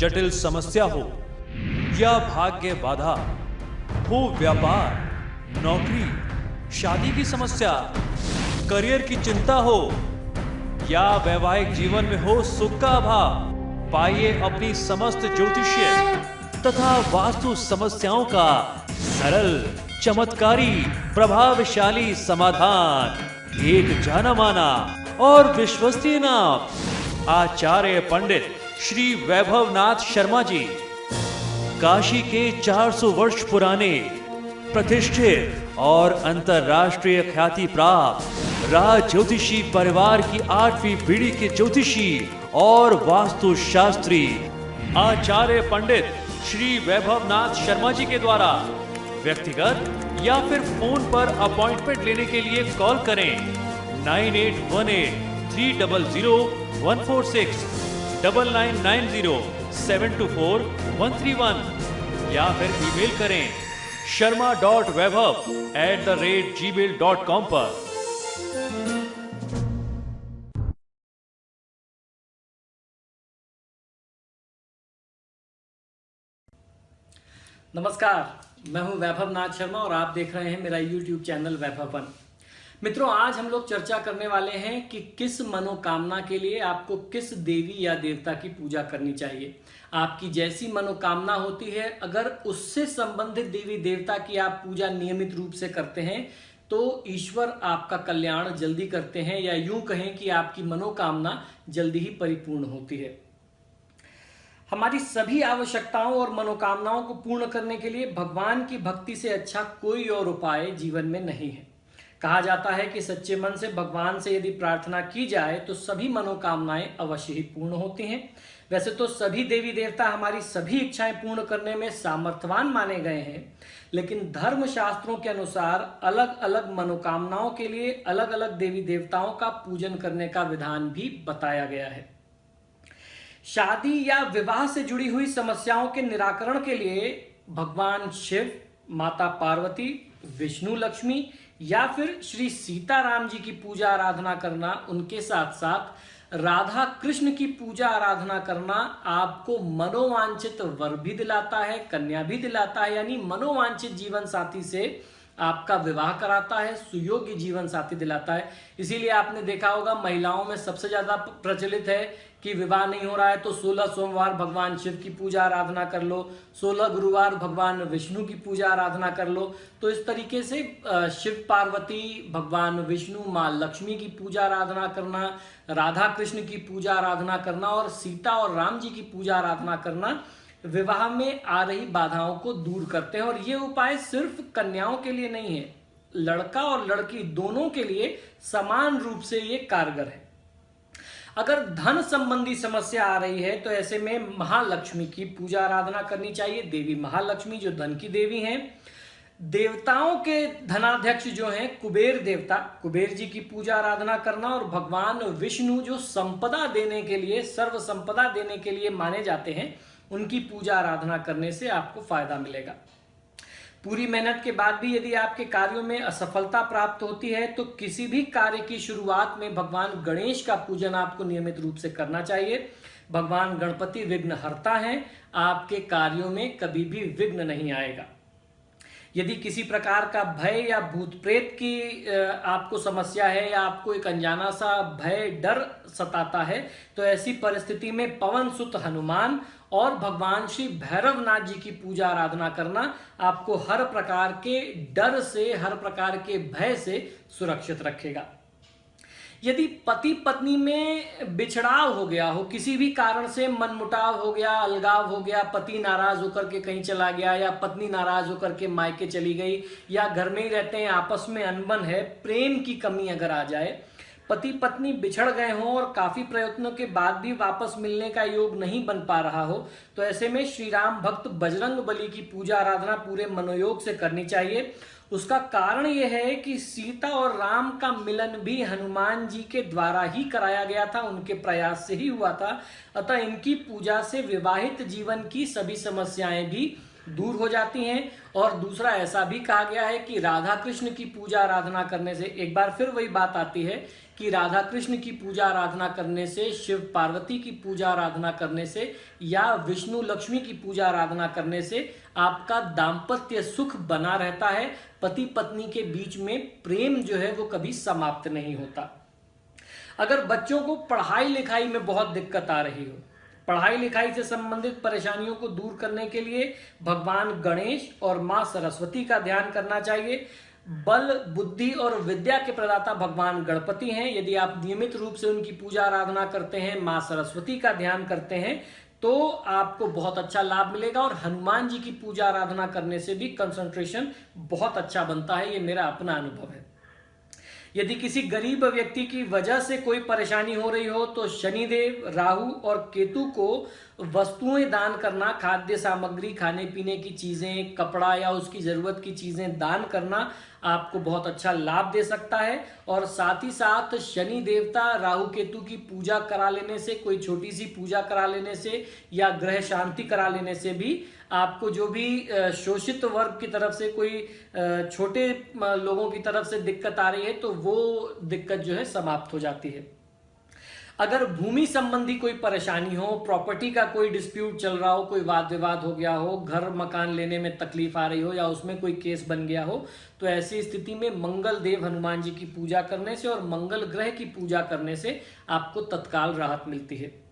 जटिल समस्या हो या भाग्य बाधा, हो व्यापार, नौकरी, शादी की समस्या, करियर की चिंता हो या वैवाहिक जीवन में हो सुख का अभाव, पाइए अपनी समस्त ज्योतिषीय तथा वास्तु समस्याओं का सरल, चमत्कारी, प्रभावशाली समाधान। एक जाना माना और विश्वसनीय नाम, आचार्य पंडित श्री वैभवनाथ शर्मा जी, काशी के 400 वर्ष पुराने प्रतिष्ठित और अंतरराष्ट्रीय ख्याति प्राप्त राज ज्योतिषी परिवार की 8वीं पीढ़ी के ज्योतिषी और वास्तु शास्त्री आचार्य पंडित श्री वैभवनाथ शर्मा जी के द्वारा व्यक्तिगत या फिर फोन पर अपॉइंटमेंट लेने के लिए कॉल करें 9818-300-146, 9990-724-131 या फिर ईमेल करें sharma.vaibhav@gmail.com पर। नमस्कार, मैं हूं वैभवनाथ शर्मा और आप देख रहे हैं मेरा YouTube चैनल वैभवन। मित्रों, आज हम लोग चर्चा करने वाले हैं कि किस मनोकामना के लिए आपको किस देवी या देवता की पूजा करनी चाहिए। आपकी जैसी मनोकामना होती है, अगर उससे संबंधित देवी देवता की आप पूजा नियमित रूप से करते हैं तो ईश्वर आपका कल्याण जल्दी करते हैं, या यूं कहें कि आपकी मनोकामना जल्दी ही परिपूर्ण होती है। हमारी सभी आवश्यकताओं और मनोकामनाओं को पूर्ण करने के लिए भगवान की भक्ति से अच्छा कोई और उपाय जीवन में नहीं है। कहा जाता है कि सच्चे मन से भगवान से यदि प्रार्थना की जाए तो सभी मनोकामनाएं अवश्य ही पूर्ण होती हैं। वैसे तो सभी देवी देवता हमारी सभी इच्छाएं पूर्ण करने में सामर्थ्यवान माने गए हैं, लेकिन धर्म शास्त्रों के अनुसार अलग अलग मनोकामनाओं के लिए अलग अलग देवी देवताओं का पूजन करने का विधान भी बताया गया है। शादी या विवाह से जुड़ी हुई समस्याओं के निराकरण के लिए भगवान शिव, माता पार्वती, विष्णु लक्ष्मी या फिर श्री सीताराम जी की पूजा आराधना करना, उनके साथ साथ राधा कृष्ण की पूजा आराधना करना आपको मनोवांछित वर भी दिलाता है, कन्या भी दिलाता है, यानी मनोवांछित जीवन साथी से आपका विवाह कराता है, सुयोग्य जीवन साथी दिलाता है। इसीलिए आपने देखा होगा महिलाओं में सबसे ज्यादा प्रचलित है कि विवाह नहीं हो रहा है तो 16 सोमवार भगवान शिव की पूजा आराधना कर लो, 16 गुरुवार भगवान विष्णु की पूजा आराधना कर लो। तो इस तरीके से शिव पार्वती, भगवान विष्णु, माँ लक्ष्मी की पूजा आराधना करना, राधा कृष्ण की पूजा आराधना करना और सीता और राम जी की पूजा आराधना करना विवाह में आ रही बाधाओं को दूर करते हैं। और ये उपाय सिर्फ कन्याओं के लिए नहीं है, लड़का और लड़की दोनों के लिए समान रूप से ये कारगर है। अगर धन संबंधी समस्या आ रही है तो ऐसे में महालक्ष्मी की पूजा आराधना करनी चाहिए। देवी महालक्ष्मी जो धन की देवी हैं, देवताओं के धनाध्यक्ष जो हैं कुबेर देवता, कुबेर जी की पूजा आराधना करना, और भगवान विष्णु जो संपदा देने के लिए, सर्व संपदा देने के लिए माने जाते हैं, उनकी पूजा आराधना करने से आपको फायदा मिलेगा। पूरी मेहनत के बाद भी यदि आपके कार्यों में असफलता प्राप्त होती है तो किसी भी कार्य की शुरुआत में भगवान गणेश का पूजन आपको नियमित रूप से करना चाहिए। भगवान गणपति विघ्नहर्ता हैं, आपके कार्यों में कभी भी विघ्न नहीं आएगा। यदि किसी प्रकार का भय या भूत प्रेत की आपको समस्या है या आपको एक अनजाना सा भय, डर सताता है, तो ऐसी परिस्थिति में पवन सुत हनुमान और भगवान श्री भैरवनाथ जी की पूजा आराधना करना आपको हर प्रकार के डर से, हर प्रकार के भय से सुरक्षित रखेगा। यदि पति पत्नी में बिछड़ाव हो गया हो, किसी भी कारण से मनमुटाव हो गया, अलगाव हो गया, पति नाराज होकर के कहीं चला गया या पत्नी नाराज होकर के मायके चली गई, या घर में ही रहते हैं, आपस में अनबन है, प्रेम की कमी अगर आ जाए, पति पत्नी बिछड़ गए हों और काफी प्रयत्नों के बाद भी वापस मिलने का योग नहीं बन पा रहा हो, तो ऐसे में श्री राम भक्त बजरंग बली की पूजा आराधना पूरे मनोयोग से करनी चाहिए। उसका कारण यह है कि सीता और राम का मिलन भी हनुमान जी के द्वारा ही कराया गया था, उनके प्रयास से ही हुआ था। अतः इनकी पूजा से विवाहित जीवन की सभी समस्याएं भी दूर हो जाती हैं। और दूसरा ऐसा भी कहा गया है कि राधा कृष्ण की पूजा आराधना करने से, एक बार फिर वही बात आती है कि राधा कृष्ण की पूजा आराधना करने से, शिव पार्वती की पूजा आराधना करने से या विष्णु लक्ष्मी की पूजा आराधना करने से आपका दाम्पत्य सुख बना रहता है। पति पत्नी के बीच में प्रेम जो है वो कभी समाप्त नहीं होता। अगर बच्चों को पढ़ाई लिखाई में बहुत दिक्कत आ रही हो, पढ़ाई लिखाई से संबंधित परेशानियों को दूर करने के लिए भगवान गणेश और मां सरस्वती का ध्यान करना चाहिए। बल, बुद्धि और विद्या के प्रदाता भगवान गणपति हैं। यदि आप नियमित रूप से उनकी पूजा आराधना करते हैं, मां सरस्वती का ध्यान करते हैं, तो आपको बहुत अच्छा लाभ मिलेगा। और हनुमान जी की पूजा आराधना करने से भी कंसंट्रेशन बहुत अच्छा बनता है, ये मेरा अपना अनुभव है। यदि किसी गरीब व्यक्ति की वजह से कोई परेशानी हो रही हो तो शनिदेव, राहु और केतु को वस्तुएं दान करना, खाद्य सामग्री, खाने पीने की चीजें, कपड़ा या उसकी जरूरत की चीजें दान करना आपको बहुत अच्छा लाभ दे सकता है। और साथ ही साथ शनि देवता, राहु केतु की पूजा करा लेने से, कोई छोटी सी पूजा करा लेने से या ग्रह शांति करा लेने से भी आपको जो भी शोषित वर्ग की तरफ से, कोई छोटे लोगों की तरफ से दिक्कत आ रही है तो वो दिक्कत जो है समाप्त हो जाती है। अगर भूमि संबंधी कोई परेशानी हो, प्रॉपर्टी का कोई डिस्प्यूट चल रहा हो, कोई वाद विवाद हो गया हो, घर मकान लेने में तकलीफ आ रही हो या उसमें कोई केस बन गया हो, तो ऐसी स्थिति में मंगल देव हनुमान जी की पूजा करने से और मंगल ग्रह की पूजा करने से आपको तत्काल राहत मिलती है।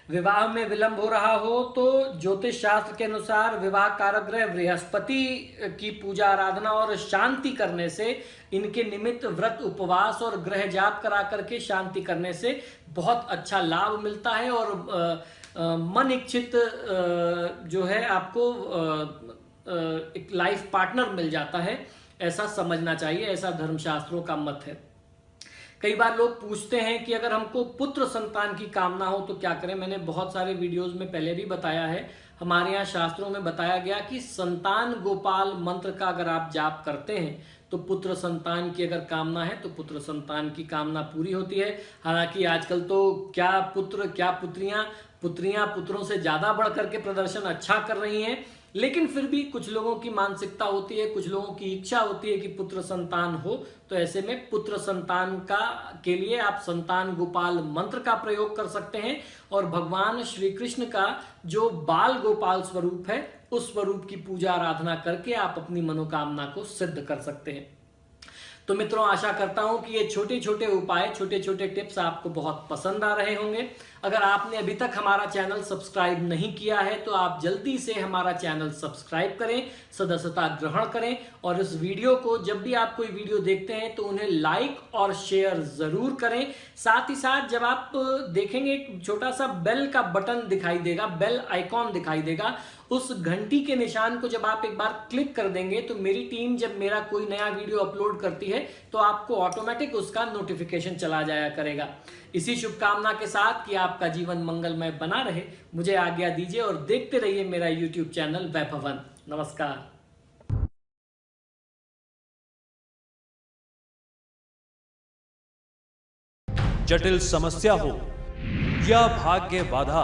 विवाह में विलंब हो रहा हो तो ज्योतिष शास्त्र के अनुसार विवाह कारक ग्रह बृहस्पति की पूजा आराधना और शांति करने से, इनके निमित्त व्रत, उपवास और ग्रह जाप करा करके शांति करने से बहुत अच्छा लाभ मिलता है। और मन इच्छित जो है आपको एक लाइफ पार्टनर मिल जाता है, ऐसा समझना चाहिए, ऐसा धर्मशास्त्रों का मत है। कई बार लोग पूछते हैं कि अगर हमको पुत्र संतान की कामना हो तो क्या करें। मैंने बहुत सारे वीडियोस में पहले भी बताया है, हमारे यहाँ शास्त्रों में बताया गया कि संतान गोपाल मंत्र का अगर आप जाप करते हैं तो पुत्र संतान की अगर कामना है तो पुत्र संतान की कामना पूरी होती है। हालांकि आजकल तो क्या पुत्र क्या पुत्रियां पुत्रों से ज्यादा बढ़ करके प्रदर्शन अच्छा कर रही हैं, लेकिन फिर भी कुछ लोगों की मानसिकता होती है, कुछ लोगों की इच्छा होती है कि पुत्र संतान हो। तो ऐसे में पुत्र संतान के लिए आप संतान गोपाल मंत्र का प्रयोग कर सकते हैं और भगवान श्री कृष्ण का जो बाल गोपाल स्वरूप है उस स्वरूप की पूजा आराधना करके आप अपनी मनोकामना को सिद्ध कर सकते हैं। तो मित्रों, आशा करता हूं कि ये छोटे छोटे उपाय, छोटे छोटे टिप्स आपको बहुत पसंद आ रहे होंगे। अगर आपने अभी तक हमारा चैनल सब्सक्राइब नहीं किया है तो आप जल्दी से हमारा चैनल सब्सक्राइब करें, सदस्यता ग्रहण करें और इस वीडियो को, जब भी आप कोई वीडियो देखते हैं तो उन्हें लाइक और शेयर जरूर करें। साथ ही साथ जब आप देखेंगे एक छोटा सा बेल का बटन दिखाई देगा, बेल आइकॉन दिखाई देगा, उस घंटी के निशान को जब आप एक बार क्लिक कर देंगे तो मेरी टीम जब मेरा कोई नया वीडियो अपलोड करती है तो आपको ऑटोमेटिक उसका नोटिफिकेशन चला जाया करेगा। इसी शुभकामना के साथ कि आपका जीवन मंगलमय बना रहे, मुझे आज्ञा दीजिए और देखते रहिए मेरा YouTube चैनल वैभवन। नमस्कार। जटिल समस्या हो या भाग्य बाधा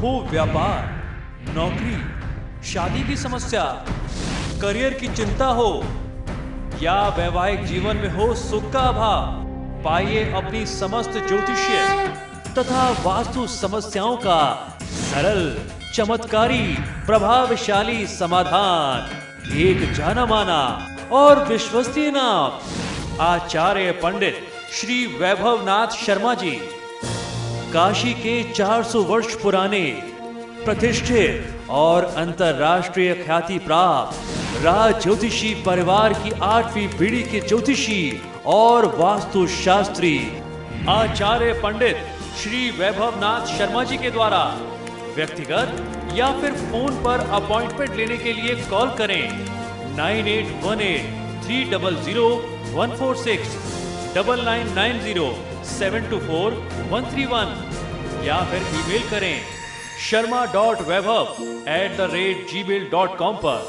हो, व्यापार, नौकरी, शादी की समस्या, करियर की चिंता हो या वैवाहिक जीवन में हो सुख का अभाव, पाइए अपनी समस्त ज्योतिषीय तथा वास्तु समस्याओं का सरल, चमत्कारी, प्रभावशाली समाधान। एक जाना माना और विश्वसनीय नाम, आचार्य पंडित श्री वैभवनाथ शर्मा जी, काशी के 400 वर्ष पुराने प्रतिष्ठित और अंतरराष्ट्रीय ख्याति प्राप्त राज ज्योतिषी परिवार की 8वीं पीढ़ी के ज्योतिषी और वास्तु शास्त्री आचार्य पंडित श्री वैभवनाथ शर्मा जी के द्वारा व्यक्तिगत या फिर फोन पर अपॉइंटमेंट लेने के लिए कॉल करें 9818-300-146, 9990-724-131 या फिर ईमेल करें sharma.vaibhav@gmail.com पर।